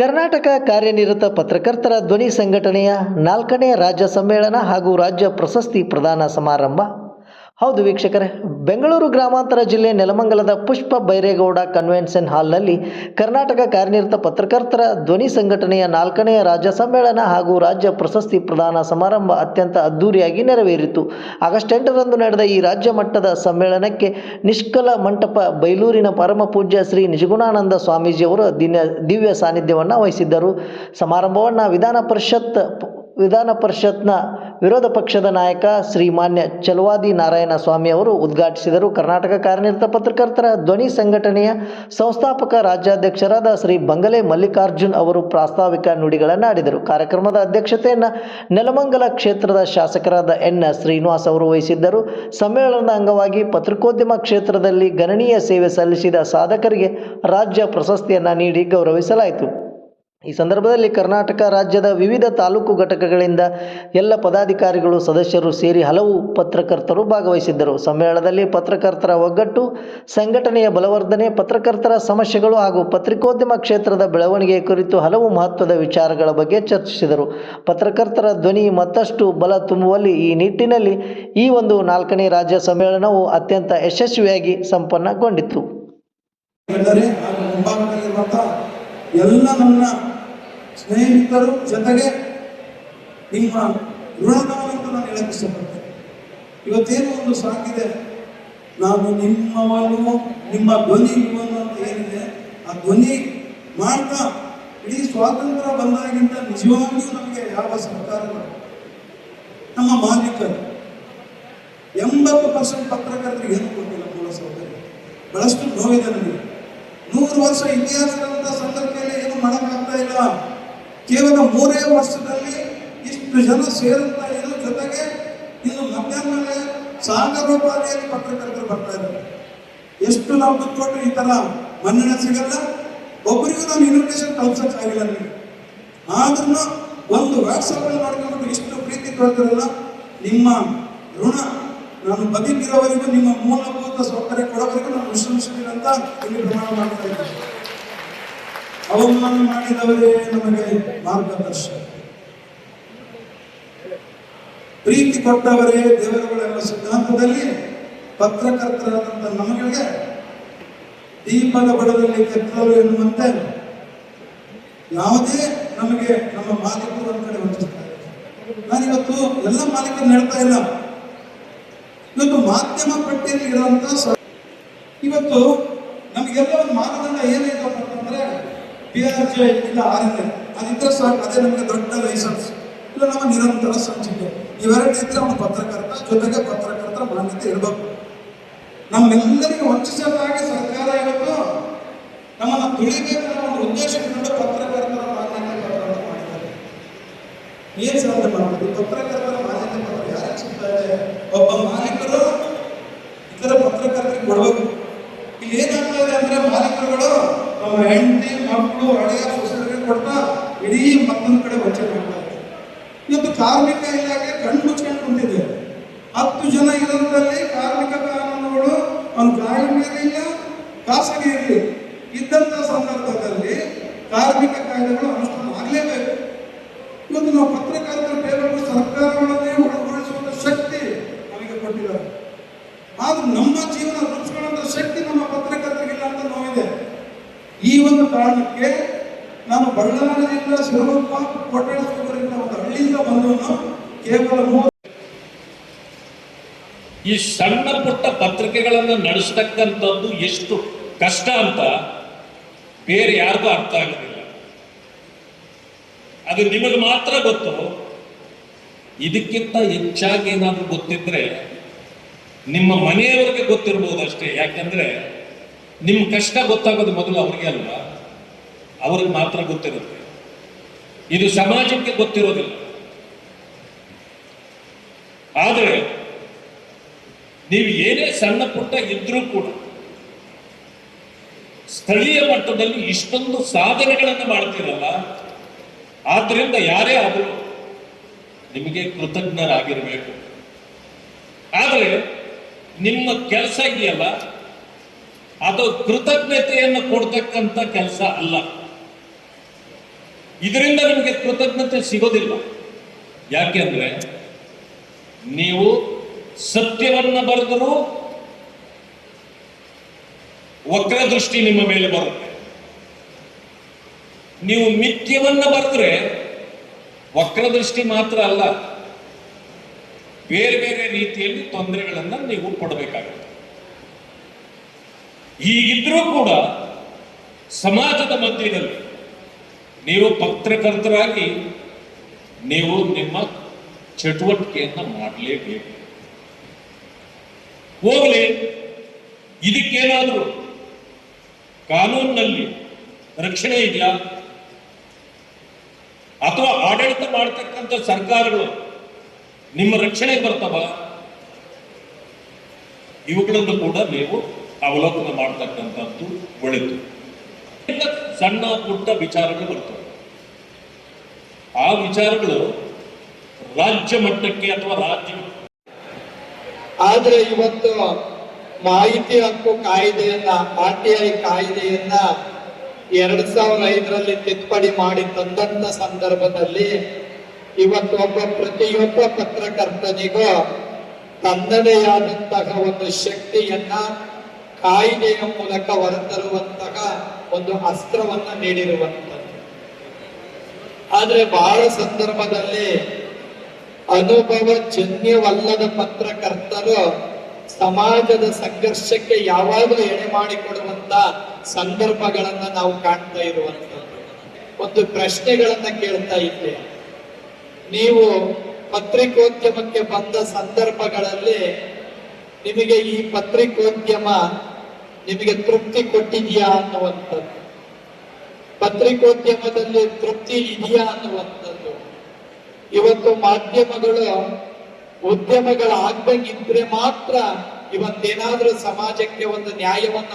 ಕರ್ನಾಟಕ ಕಾರ್ಯನಿರತ ಪತ್ರಕರ್ತರ ಧ್ವನಿ ಸಂಘಟನೆಯ 4ನೇ ರಾಜ್ಯ ಸಮ್ಮೇಳನ ಹಾಗೂ ರಾಜ್ಯ ಪ್ರಶಸ್ತಿ ಪ್ರದಾನ ಸಮಾರಂಭ. ಹೌದು ವೀಕ್ಷಕರೇ, ಬೆಂಗಳೂರು ಗ್ರಾಮಾಂತರ ಜಿಲ್ಲೆ ನೆಲಮಂಗಲದ ಪುಷ್ಪ ಬೈರೇಗೌಡ ಕನ್ವೆನ್ಷನ್ ಹಾಲ್ನಲ್ಲಿ ಕರ್ನಾಟಕ ಕಾರ್ಯನಿರತ ಪತ್ರಕರ್ತರ ಧ್ವನಿ ಸಂಘಟನೆಯ 4ನೇ ರಾಜ್ಯ ಸಮ್ಮೇಳನ ಹಾಗೂ ರಾಜ್ಯ ಪ್ರಶಸ್ತಿ ಪ್ರದಾನ ಸಮಾರಂಭ ಅತ್ಯಂತ ಅದ್ದೂರಿಯಾಗಿ ನೆರವೇರಿತು. ಆಗಸ್ಟ್ 8ರಂದು ನಡೆದ ಈ ರಾಜ್ಯ ಮಟ್ಟದ ಸಮ್ಮೇಳನಕ್ಕೆ ನಿಷ್ಕಲ ಮಂಟಪ ಬೈಲೂರಿನ ಪರಮ ಪೂಜ್ಯ ಶ್ರೀ ನಿಜಗುಣಾನಂದ ಸ್ವಾಮೀಜಿಯವರು ದಿವ್ಯ ಸಾನ್ನಿಧ್ಯವನ್ನು ವಹಿಸಿದ್ದರು. ಸಮಾರಂಭವನ್ನು ವಿಧಾನ ಪರಿಷತ್ನ ವಿರೋಧ ಪಕ್ಷದ ನಾಯಕ ಶ್ರೀಮಾನ್ಯ ಚಲವಾದಿ ನಾರಾಯಣ ಸ್ವಾಮಿ ಅವರು ಉದ್ಘಾಟಿಸಿದರು. ಕರ್ನಾಟಕ ಕಾರ್ಯನಿರತ ಪತ್ರಕರ್ತರ ಧ್ವನಿ ಸಂಘಟನೆಯ ಸಂಸ್ಥಾಪಕ ರಾಜ್ಯಾಧ್ಯಕ್ಷರಾದ ಶ್ರೀ ಬಂಗಲೆ ಮಲ್ಲಿಕಾರ್ಜುನ್ ಅವರು ಪ್ರಾಸ್ತಾವಿಕ ನುಡಿಗಳನ್ನು ಆಡಿದರು. ಕಾರ್ಯಕ್ರಮದ ಅಧ್ಯಕ್ಷತೆಯನ್ನು ನೆಲಮಂಗಲ ಕ್ಷೇತ್ರದ ಶಾಸಕರಾದ ಎನ್ ಶ್ರೀನಿವಾಸ್ ಅವರು ವಹಿಸಿದ್ದರು. ಸಮ್ಮೇಳನದ ಅಂಗವಾಗಿ ಪತ್ರಿಕೋದ್ಯಮ ಕ್ಷೇತ್ರದಲ್ಲಿ ಗಣನೀಯ ಸೇವೆ ಸಲ್ಲಿಸಿದ ಸಾಧಕರಿಗೆ ರಾಜ್ಯ ಪ್ರಶಸ್ತಿಯನ್ನು ನೀಡಿ ಗೌರವಿಸಲಾಯಿತು. ಈ ಸಂದರ್ಭದಲ್ಲಿ ಕರ್ನಾಟಕ ರಾಜ್ಯದ ವಿವಿಧ ತಾಲೂಕು ಘಟಕಗಳಿಂದ ಎಲ್ಲ ಪದಾಧಿಕಾರಿಗಳು, ಸದಸ್ಯರು ಸೇರಿ ಹಲವು ಪತ್ರಕರ್ತರು ಭಾಗವಹಿಸಿದ್ದರು. ಸಮ್ಮೇಳನದಲ್ಲಿ ಪತ್ರಕರ್ತರ ಒಗ್ಗಟ್ಟು, ಸಂಘಟನೆಯ ಬಲವರ್ಧನೆ, ಪತ್ರಕರ್ತರ ಸಮಸ್ಯೆಗಳು ಹಾಗೂ ಪತ್ರಿಕೋದ್ಯಮ ಕ್ಷೇತ್ರದ ಬೆಳವಣಿಗೆ ಕುರಿತು ಹಲವು ಮಹತ್ವದ ವಿಚಾರಗಳ ಬಗ್ಗೆ ಚರ್ಚಿಸಿದರು. ಪತ್ರಕರ್ತರ ಧ್ವನಿ ಮತ್ತಷ್ಟು ಬಲ ತುಂಬುವಲ್ಲಿ ಈ ನಿಟ್ಟಿನಲ್ಲಿ ಈ ಒಂದು 4ನೇ ರಾಜ್ಯ ಸಮ್ಮೇಳನವು ಅತ್ಯಂತ ಯಶಸ್ವಿಯಾಗಿ ಸಂಪನ್ನಗೊಂಡಿತು. ಎಲ್ಲ ನನ್ನ ಸ್ನೇಹಿತರು ಜೊತೆಗೆ ನಿಮ್ಮ ಋಣದಾನಂತ ನಾನು ಹೇಳಕ್ಕೆ ಇಷ್ಟಪಡ್ತೇನೆ. ಇವತ್ತೇನು ಒಂದು ಸಾಕಿದೆ, ನಾನು ನಿಮ್ಮವನು, ನಿಮ್ಮ ಧ್ವನಿ ಇವನು ಅಂತ ಏನಿದೆ, ಆ ಧ್ವನಿ ಮಾಡ್ತಾ ಇಡೀ ಸ್ವಾತಂತ್ರ್ಯ ಬಂದಾಗಿಂದ ನಿಜವಾಗಿಯೂ ನಮಗೆ ಯಾವ ಸರ್ಕಾರಗಳು, ನಮ್ಮ ಮಾಲೀಕರು 80% ಪತ್ರಕರ್ತರಿಗೆ ಏನು ಕೊಟ್ಟಿಲ್ಲ ಮೂಲ ಸೌಕರ್ಯ. ಬಹಳಷ್ಟು ನೋವಿದೆ ನನಗೆ. 100 ವರ್ಷ ಇತಿಹಾಸದಂತ ಸಂದರ್ಭದಲ್ಲಿ ಏನು ಮಾಡೋಕ್ಕಾಗ್ತಾ ಇಲ್ಲ. ಕೇವಲ 3 ವರ್ಷದಲ್ಲಿ ಇಷ್ಟು ಜನ ಸೇರುತ್ತಾ ಇರೋ ಜೊತೆಗೆ ಇನ್ನು ಮಧ್ಯಾಹ್ನ ಮೇಲೆ ಸಾಗರೋಪಾದಿಯಲ್ಲಿ ಪತ್ರಕರ್ತರು ಬರ್ತಾ ಇದ್ದಾರೆ. ಎಷ್ಟು ನಾವು ದುಡ್ಡು ಕೊಟ್ಟು ಈ ತರ ಮನ್ನಣೆ ಸಿಗಲ್ಲ. ಒಬ್ಬರಿಗೂ ನಾವು ಇನ್ವಿಟೇಷನ್ ತಲುಪಿಸಕ್ಕಾಗಿಲ್ಲ. ನಿಮಗೆ ಆದ್ರೂ ಒಂದು ವಾಟ್ಸಪ್ ಅಲ್ಲಿ ಮಾಡ್ಕೊಂಡು ಇಷ್ಟು ಪ್ರೀತಿ ತೋರಿದ್ರಲ್ಲ, ನಿಮ್ಮ ಋಣ ನಾನು ಬದುಕಿರೋವರೆಗೂ, ನಿಮ್ಮ ಮೂಲಭೂತ ಸೌಕರ್ಯ ಕೊಡೋವರೆಗೂ ನಾನು ವಿಶ್ರಮಿಸುತ್ತಿಲ್ಲ ಅಂತ ಇಲ್ಲಿ ಪ್ರಮಾಣ ಮಾಡ್ತಾ ಇದ್ದೇನೆ. ಅವಮಾನ ಮಾಡಿದವರೇ ನಮಗೆ ಮಾರ್ಗದರ್ಶಕ, ಪ್ರೀತಿ ಕೊಟ್ಟವರೇ ದೇವರುಗಳೆಂಬ ಸಿದ್ಧಾಂತದಲ್ಲಿ ಪತ್ರಕರ್ತರಾದಂಥ ನಮಗೆ ದೀಪದ ಬಡದಲ್ಲಿ ಕೆತ್ತಲು ಎನ್ನುವಂತೆ ಯಾವುದೇ ನಮಗೆ ನಮ್ಮ ಮಾಲೀಕರು ಒಂದು ಕಡೆ ವಂಚಿಸ್ತಾರೆ. ನಾನಿವತ್ತು ಎಲ್ಲ ಮಾಲೀಕರನ್ನು ಹೇಳ್ತಾ ಇಲ್ಲ. ಇವತ್ತು ಮಾಧ್ಯಮ ಪಟ್ಟಿಯಲ್ಲಿ ಇರುವಂತ ಇವತ್ತು ನಮಗೆಲ್ಲ ಒಂದು ಮಾನದಂಡ ಏನಾಯ್ತಪ್ಪ ಅಂತಂದ್ರೆ PRJ ಇಲ್ಲ RNA ಅದಿದ್ರೆ ಸಾಕು, ಅದೇ ನಮಗೆ ದೊಡ್ಡ ಲೈಸೆನ್ಸ್. ಇಲ್ಲ ನಮ್ಮ ನಿರಂತರ ಸಂಚಿಕೆ ಇವೆರಡು ಇದ್ರೆ ಅವನು ಪತ್ರಕರ್ತ, ಜೊತೆಗೆ ಪತ್ರಕರ್ತರ ಮಾನ್ಯತೆ ಇರಬೇಕು. ನಮ್ಮೆಲ್ಲರಿಗೂ ವಂಚಿಸದಾಗಿ ಸರ್ಕಾರ ಇವತ್ತು ನಮ್ಮನ್ನ ತುಳಿಬೇಕನ್ನೋ ಒಂದು ಉದ್ದೇಶ ಇಟ್ಕೊಂಡು ಪತ್ರಕರ್ತರ ಮಾನ್ಯತೆ ಪತ್ರ ಮಾಡಿದ್ದಾರೆ. ಏನ್ ಸಾಧನೆ ಮಾಡಬಹುದು? ಪತ್ರಕರ್ತರ ಮಾನ್ಯತೆ ಪತ್ರ ಯಾರಿಗೆ ಸಿಗ್ತಾ ಇದೆ? ಒಬ್ಬ ಮಾಲೀಕರು ಇತರ ಪತ್ರಕರ್ತರಿಗೆ ಕೊಡಬೇಕು. ಇಲ್ಲಿ ಏನಾಗ್ತಾ ಇದೆ ಅಂದ್ರೆ ಮಾಲೀಕರುಗಳು ನಮ್ಮ ಹೆಂಡತಿ, ಮಕ್ಕಳು, ಹಳೆಯ ಸೊಸೈಟಿಗೆ ಕೊಡ್ತಾ ಇಡೀ ಮತ್ತೊಂದು ಕಡೆ ವಂಚನೆ ಮಾಡ್ತಾ ಇದ್ದಾರೆ. ಇವತ್ತು ಕಾರ್ಮಿಕ ಇಲಾಖೆ ಕಣ್ಣು ಮುಚ್ಕೊಂಡು ಕುಂತಿದೆ. 10 ಜನ ಇರೋದ್ರಲ್ಲಿ ಕಾರ್ಮಿಕ ಕಾನೂನುಗಳು ಒಂದು ಪ್ರಾಯೋಗಿಕ ಇಲ್ಲ, ಖಾಸಗಿ ಇರಲಿ ಇದ್ದಂತ ಸಂದರ್ಭದಲ್ಲಿ ಕಾರ್ಮಿಕ ಕಾಯ್ದೆಗಳು ಅನುಷ್ಠಾನ ಆಗಲೇಬೇಕು. ಇವತ್ತು ನಾವು ಪತ್ರಕರ್ತರ ಟೇಬಲ್ ಸರ್ಕಾರಗಳನ್ನೇ ಒಳಗೊಳಿಸುವಂತ ಶಕ್ತಿ ನಮಗೆ ಕೊಟ್ಟಿದ್ದಾರೆ. ಆದ್ರೂ ನಮ್ಮ ಜೀವನ ರೂಪಿಸ್ಕೊಳ್ಳುವಂತ ಶಕ್ತಿ ನಮ್ಮ ಪತ್ರಕರ್ತರಿಗಿಲ್ಲ ಅಂತ ನೋವಿದೆ. ಈ ಒಂದು ಕಾರಣಕ್ಕೆ ನಾನು ಬಳ್ಳಾರಿ ಜಿಲ್ಲೆ ಶಿವಮೊಗ್ಗ ಕೋಟೇಶ್ವರದಿಂದ ಒಂದು ಹಳ್ಳಿಯಿಂದ ಬಂದವನು. ಕೇವಲ ಈ ಸಣ್ಣ ಪುಟ್ಟ ಪತ್ರಿಕೆಗಳನ್ನು ನಡೆಸತಕ್ಕಂಥದ್ದು ಎಷ್ಟು ಕಷ್ಟ ಅಂತ ಬೇರೆ ಯಾರಿಗೂ ಅರ್ಥ ಆಗೋದಿಲ್ಲ. ಅದು ನಿಮಗೆ ಮಾತ್ರ ಗೊತ್ತು. ಇದಕ್ಕಿಂತ ಹೆಚ್ಚಾಗಿ ಏನಾದರೂ ಗೊತ್ತಿದ್ರೆ ನಿಮ್ಮ ಮನೆಯವರಿಗೆ ಗೊತ್ತಿರ್ಬೋದು ಅಷ್ಟೇ. ಯಾಕಂದ್ರೆ ನಿಮ್ಮ ಕಷ್ಟ ಗೊತ್ತಾಗೋದು ಮೊದಲು ಅವ್ರಿಗೆ ಅಲ್ವಾ, ಅವ್ರಿಗೆ ಮಾತ್ರ ಗೊತ್ತಿರುತ್ತೆ. ಇದು ಸಮಾಜಕ್ಕೆ ಗೊತ್ತಿರೋದಿಲ್ಲ. ಆದರೆ ನೀವು ಏನೇ ಸಣ್ಣ ಪುಟ್ಟ ಇದ್ರೂ ಕೂಡ ಸ್ಥಳೀಯ ಮಟ್ಟದಲ್ಲಿ ಇಷ್ಟೊಂದು ಸಾಧನೆಗಳನ್ನು ಮಾಡ್ತೀರಲ್ಲ, ಆದ್ರಿಂದ ಯಾರೇ ಆದರೂ ನಿಮಗೆ ಕೃತಜ್ಞರಾಗಿರಬೇಕು. ಆದರೆ ನಿಮ್ಮ ಕೆಲಸ ಇದೆಯಲ್ಲ, ಅದು ಕೃತಜ್ಞತೆಯನ್ನು ಕೊಡ್ತಕ್ಕಂಥ ಕೆಲಸ ಅಲ್ಲ. ಇದರಿಂದ ನಿಮಗೆ ಕೃತಜ್ಞತೆ ಸಿಗೋದಿಲ್ಲ. ಯಾಕೆಂದ್ರೆ ನೀವು ಸತ್ಯವನ್ನ ಬರೆದರೂ ವಕ್ರದೃಷ್ಟಿ ನಿಮ್ಮ ಮೇಲೆ ಬರುತ್ತೆ. ನೀವು ಮಿಥ್ಯವನ್ನ ಬರೆದ್ರೆ ವಕ್ರದೃಷ್ಟಿ ಮಾತ್ರ ಅಲ್ಲ, ಬೇರೆ ಬೇರೆ ರೀತಿಯಲ್ಲಿ ತೊಂದರೆಗಳನ್ನ ನೀವು ಕೊಡಬೇಕಾಗುತ್ತೆ. ಹೀಗಿದ್ರೂ ಕೂಡ ಸಮಾಜದ ಮಧ್ಯದಲ್ಲಿ ನೀವು ಪತ್ರಕರ್ತರಾಗಿ ನೀವು ನಿಮ್ಮ ಚಟುವಟಿಕೆಯನ್ನ ಮಾಡಲೇಬೇಕು. ಹೋಗಲಿ, ಇದಕ್ಕೇನಾದರೂ ಕಾನೂನಿನಲ್ಲಿ ರಕ್ಷಣೆ ಇದೆಯಾ, ಅಥವಾ ಆಡಳಿತ ಮಾಡತಕ್ಕಂಥ ಸರ್ಕಾರಗಳು ನಿಮ್ಮ ರಕ್ಷಣೆಗೆ ಬರ್ತಾವ? ಇವುಗಳನ್ನು ಕೂಡ ನೀವು ಅವಲೋಕನ ಮಾಡತಕ್ಕಂಥದ್ದು ಒಳಿತು. ಸಣ್ಣ ಪುಟ್ಟ ವಿಚಾರಗಳು ಬರ್ತವೆ. ಆ ವಿಚಾರಗಳು ರಾಜ್ಯ ಮಟ್ಟಕ್ಕೆ ಅಥವಾ ರಾಜ್ಯ ಆದ್ರೆ ಇವತ್ತು ಮಾಹಿತಿ ಹಕ್ಕು ಕಾಯ್ದೆಯನ್ನ RTI ಕಾಯ್ದೆಯನ್ನ 2005ರಲ್ಲಿ ತಿದ್ದುಪಡಿ ಮಾಡಿ ತಂದಂತ ಸಂದರ್ಭದಲ್ಲಿ ಇವತ್ತು ಪ್ರತಿಯೊಬ್ಬ ಪತ್ರಕರ್ತನಿಗೂ ತನ್ನದೇ ಆದಂತಹ ಒಂದು ಶಕ್ತಿಯನ್ನ ಕಾಯ್ದೆಯ ಮೂಲಕ ಹೊರತರುವಂತಹ ಒಂದು ಅಸ್ತ್ರವನ್ನ ನೀಡಿರುವಂತದ್ದು. ಆದ್ರೆ ಬಹಳ ಸಂದರ್ಭದಲ್ಲಿ ಅನುಭವ ಜನ್ಯವಲ್ಲದ ಪತ್ರಕರ್ತರು ಸಮಾಜದ ಸಂಘರ್ಷಕ್ಕೆ ಯಾವಾಗಲೂ ಎಡೆ ಮಾಡಿಕೊಡುವಂತ ಸಂದರ್ಭಗಳನ್ನ ನಾವು ಕಾಣ್ತಾ ಇರುವಂತದ್ದು. ಒಂದು ಪ್ರಶ್ನೆಗಳನ್ನ ಕೇಳ್ತಾ ಇದ್ದೆ, ನೀವು ಪತ್ರಿಕೋದ್ಯಮಕ್ಕೆ ಬಂದ ಸಂದರ್ಭಗಳಲ್ಲಿ ನಿಮಗೆ ಈ ಪತ್ರಿಕೋದ್ಯಮ ನಿಮಗೆ ತೃಪ್ತಿ ಕೊಟ್ಟಿದೆಯಾ ಅನ್ನುವಂಥದ್ದು, ಪತ್ರಿಕೋದ್ಯಮದಲ್ಲಿ ತೃಪ್ತಿ ಇದೆಯಾ ಅನ್ನುವಂಥದ್ದು. ಇವತ್ತು ಮಾಧ್ಯಮಗಳು ಉದ್ಯಮಗಳಾಗ್ದಂಗಿದ್ರೆ ಮಾತ್ರ ಇವತ್ತೇನಾದ್ರೂ ಸಮಾಜಕ್ಕೆ ಒಂದು ನ್ಯಾಯವನ್ನ